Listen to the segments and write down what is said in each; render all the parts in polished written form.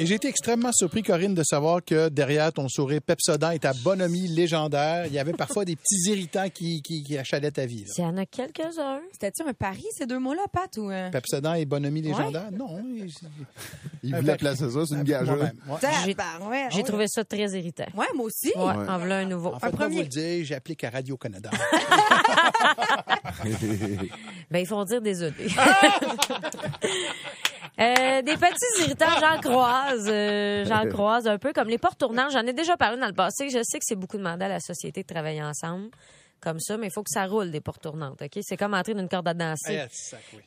Et j'ai été extrêmement surpris, Corinne, de savoir que derrière ton sourire Pepsodent et ta bonhomie légendaire, il y avait parfois des petits irritants qui achalaient ta vie. Il y en a quelques-uns. C'était-tu un pari, ces deux mots-là, Pat? Ou... Pepsodent et bonhomie légendaire? Non. Il voulait placer ça, c'est une gageure. J'ai trouvé ça très irritant. Ouais, moi aussi. Ouais, en voilà un nouveau. En fait, moi, vous le dire, j'applique à Radio-Canada. Ben, ils font dire désolé. Des petits irritants, j'en croise un peu, comme les portes tournantes. J'en ai déjà parlé dans le passé. Je sais que c'est beaucoup demandé à la société de travailler ensemble comme ça, mais il faut que ça roule, des portes tournantes, OK? C'est comme entrer dans une corde à danser.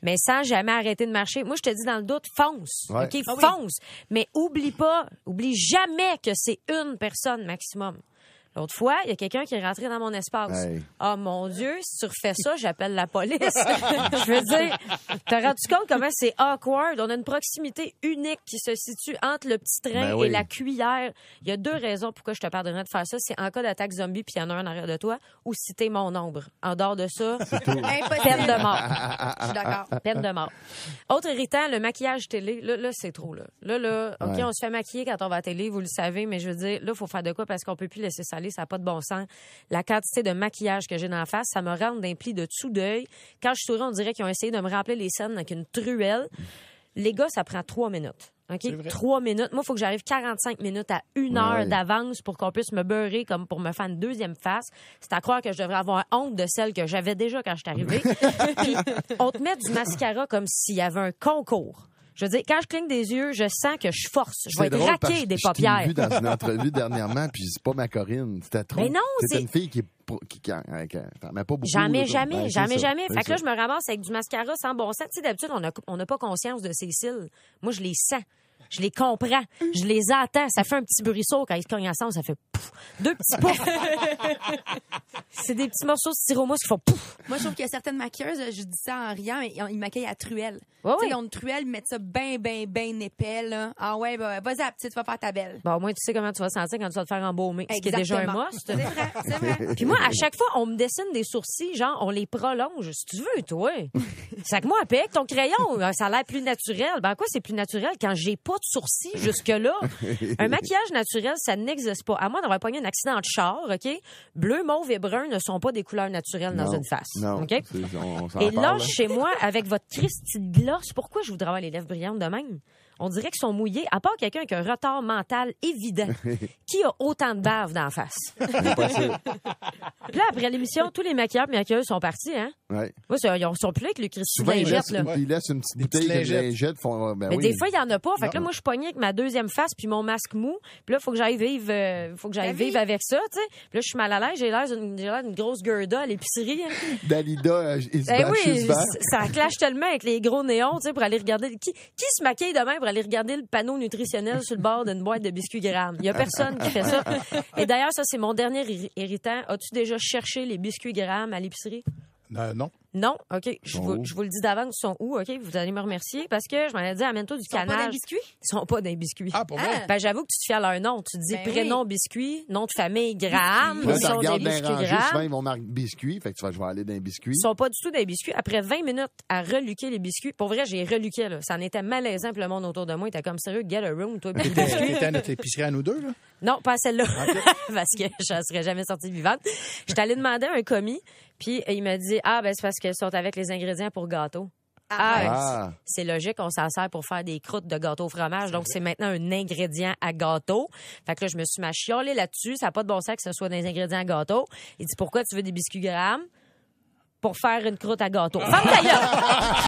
Mais sans jamais arrêter de marcher. Moi, je te dis dans le doute, fonce, ouais. OK? Fonce! Mais oublie jamais que c'est une personne maximum. L'autre fois, il y a quelqu'un qui est rentré dans mon espace. Hey. Oh mon Dieu, si tu refais ça, j'appelle la police. Je veux dire, t'as rendu compte comment c'est awkward? On a une proximité unique qui se situe entre le petit train et la cuillère. Il y a 2 raisons pourquoi je te pardonnerais de faire ça. C'est en cas d'attaque zombie puis il y en a un en arrière de toi ou si t'es mon ombre. En dehors de ça, peine de mort. Je suis d'accord. Peine de mort. Autre irritant, le maquillage télé. Là, c'est trop, là. Là, OK, on se fait maquiller quand on va à la télé, vous le savez, mais je veux dire, là, il faut faire de quoi parce qu'on peut plus laisser ça aller. Ça n'a pas de bon sens. La quantité de maquillage que j'ai dans la face, ça me rend d'un pli de dessous d'œil. Quand je souris, on dirait qu'ils ont essayé de me remplir les scènes avec une truelle. Les gars, ça prend 3 minutes. OK? 3 minutes. Moi, il faut que j'arrive 45 minutes à 1 heure d'avance pour qu'on puisse me beurrer comme pour me faire une deuxième face. C'est à croire que je devrais avoir honte de celle que j'avais déjà quand je suis arrivée. Puis, on te met du mascara comme s'il y avait un concours. Je veux dire, quand je cligne des yeux, je sens que je force. Je vais être raquée des paupières. Je t'ai vu dans une entrevue dernièrement, puis c'est pas ma Corinne. C'était trop. Mais non, c'est une fille qui t'en met pas beaucoup. Jamais. Fait C'est que là, je me ramasse avec du mascara sans bon sens. Tu sais, d'habitude, on n'a pas conscience de ses cils. Moi, je les sens. Je les comprends. Je les attends. Ça fait un petit bruisseau quand ils se cognent ensemble. Ça fait pouf. 2 petits poufs. C'est des petits morceaux de styromousse qui font pouf. Moi, je trouve qu'il y a certaines maquilleuses, je dis ça en riant, mais ils maquillent à truelle. Ouais, tu sais, ils ont une truelle, ils mettent ça bien épais, là. Ah ouais, vas-y, la petite, tu vas faire ta belle. Bon, au moins, tu sais comment tu vas sentir quand tu vas te faire embaumer. Ce qui est déjà un must. C'est vrai. Puis moi, à chaque fois, on me dessine des sourcils, genre, on les prolonge. Si tu veux, toi. Sac-moi un peu avec ton crayon. Ça a l'air plus naturel. Ben, quoi, c'est plus naturel quand j'ai pas de sourcils jusque-là? Un maquillage naturel, ça n'existe pas. À moins d'avoir pogné un accident de char, OK? Bleu, mauve et brun ne sont pas des couleurs naturelles dans une face. Non. OK? On s'en Et là, parle, chez moi, avec votre Christie de gloss, pourquoi je voudrais avoir les lèvres brillantes de même? On dirait qu'ils sont mouillés, à part quelqu'un avec un retard mental évident. Qui a autant de bave d'en face? Puis là, après l'émission, tous les maquilleurs et maquilleuses sont partis, hein? Ouais. Moi, ils sont plus là avec le Christy Souvent, lingette, là. ils laissent une petite bouteille de lingette. Mais des fois, il n'y en a pas. Fait que là, moi, je suis pognée avec ma deuxième face puis mon masque mou. Puis là, il faut que j'aille vivre, avec ça, tu sais. Puis là, je suis mal à l'aise. J'ai l'air d'une grosse Gerda à l'épicerie. Hein. Dalida, il se bat, oui, ça clash tellement avec les gros néons, tu sais, pour aller regarder. Qui se maquille demain pour aller regarder le panneau nutritionnel sur le bord d'une boîte de biscuits Graham? Il n'y a personne qui fait ça. Et d'ailleurs, ça, c'est mon dernier irritant. As-tu déjà cherché les biscuits Graham à l'épicerie? Non. Non? OK. Je vous le dis d'avance, ils sont où? OK? Vous allez me remercier parce que je m'en ai dit, amène-toi du canage. Ils sont pas des biscuits? Ils sont pas des biscuits. Ah, pour vrai? Ben, j'avoue que tu te fies à leur nom. Tu te dis prénom biscuit, nom de famille Graham. Là, Ils tu sont des regardes dans les biscuits rangées, Graham. souvent, ils vont marquer biscuits. Fait que tu vas, je vais aller dans les biscuits. Ils sont pas du tout des biscuits. Après 20 minutes à reluquer les biscuits, pour vrai, j'ai reluqué, là. Ça en était malaisant pour le monde autour de moi. Il était comme sérieux, get a room, toi, puis les biscuits. T'étais à notre épicerie à nous deux, là? Non, pas à celle-là. Parce que je ne serais jamais sortie vivante. J'étais allée demander un commis, puis il m'a dit, c'est parce qu'ils sont avec les ingrédients pour gâteau. C'est logique, on s'en sert pour faire des croûtes de gâteau au fromage, donc c'est maintenant un ingrédient à gâteau. Fait que là, je me suis chiolée là-dessus, ça n'a pas de bon sens que ce soit des ingrédients à gâteau. Il dit, pourquoi tu veux des biscuits Graham? Pour faire une croûte à gâteau. Ferme ta gueule!